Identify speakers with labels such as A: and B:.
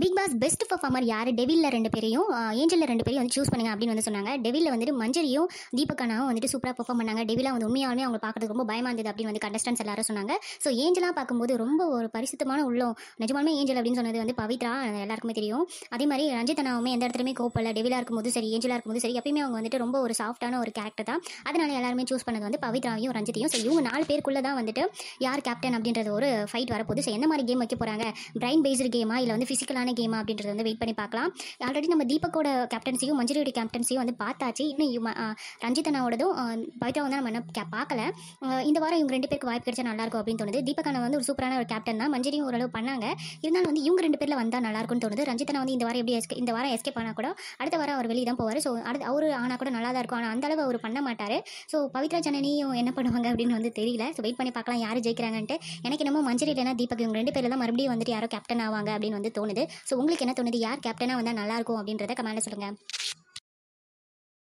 A: Big pass best performer யார்? டெவிலில் 2 பேரையும் ஏஞ்சலில் 2 பேரையும் வந்து சூஸ் பண்ணுங்க அப்படின்னு வந்து சொன்னாங்க. டெவிலில் வந்துட்டு மஞ்சரியும் தீபக்கானாவும் வந்துட்டு சூப்பராக பெர்ஃபார்ம் பண்ணாங்க. டெவிலா வந்து உண்மையாலுமே அவங்க பார்க்கறதுக்கு ரொம்ப பயமா இருந்தது அப்படின்னு வந்து கண்டஸ்டன்ஸ் எல்லாரும் சொன்னாங்க. ஸோ ஏஞ்சலாக பார்க்கும்போது ரொம்ப ஒரு பரிசுத்தமான உள்ளம். நிஜமாலுமே ஏஞ்சல் அப்படின்னு சொன்னது வந்து பவித்ரா எல்லாருக்குமே தெரியும். அதே மாதிரி ரஞ்சிதனாவுமே எந்த இடத்துலையுமே கோப்பல. டெவிலா இருக்கும்போது சரி, ஏஞ்சலாக இருக்கும்போது சரி, எப்பயுமே அவங்க வந்துட்டு ரொம்ப ஒரு சாஃப்டான ஒரு கேரக்டர் தான். அதனால எல்லாருமே சூஸ் பண்ணது வந்து பவித்ராவையும் ரஞ்சித்தையும். ஸோ இவங்க 4 பேருக்குள்ள தான் வந்துட்டு யார் கேப்டன் அப்படின்றது ஒரு ஃபைட் வரப்போகுது. ஸோ எந்த மாதிரி கேம் வைக்க போகிறாங்க, பிரைன் பேஸ்டு கேமா இல்லை வந்து ஃபிசிக்கலான கேமா அப்படின்றது வந்து வெயிட் பண்ணி பார்க்கலாம். ஆல்ரெடி நம்ம தீபக்கோட கேப்டன்சியும் மஞ்சரியோட கேப்டன்சியும் வந்து பார்த்தாச்சு. இன்னும் ரஞ்சிதனாவோடதும் பவித்ராவும் தான் நம்ம என்ன பார்க்கல. இந்த வாரம் இவங்க 2 பேருக்கு வாய்ப்பு கிடைச்சா நல்லாயிருக்கும் அப்படின்னு தோணுது. தீபக்கான வந்து ஒரு சூப்பரான ஒரு கேப்டன் தான். மஞ்சரியும் ஓரளவு பண்ணாங்க. இருந்தாலும் வந்து இவங்க 2 பேரில் வந்தால் நல்லாயிருக்கும்னு தோணுது. ரஞ்சிதனா வந்து இந்த வாரம் எஸ்கேப் ஆனால் கூட அடுத்த வாரம் அவர் வெளியே தான் போவார். ஸோ அவர் ஆனால் கூட நல்லா தான் இருக்கும். ஆனால் அந்தளவு அவர் பண்ண மாட்டார். ஸோ பவித்ரா ஜனனியும் என்ன பண்ணுவாங்க அப்படின்னு வந்து தெரியல. ஸோ வெயிட் பண்ணி பார்க்கலாம் யார் ஜெயிக்கிறாங்கன்ட்டு. எனக்கு என்னமோ மஞ்சரி இல்லைனா தீபக் இவங்க 2 பேரில் தான் மறுபடியும் வந்துட்டு யாரோ கேப்டன் ஆவாங்க அப்படின்னு வந்து தோணுது. ஸோ உங்களுக்கு என்ன தோணுது? யார் கேப்டனாக வந்தால் நல்லாயிருக்கும் அப்படின்றத கமெண்ட்ல சொல்லுங்கள்.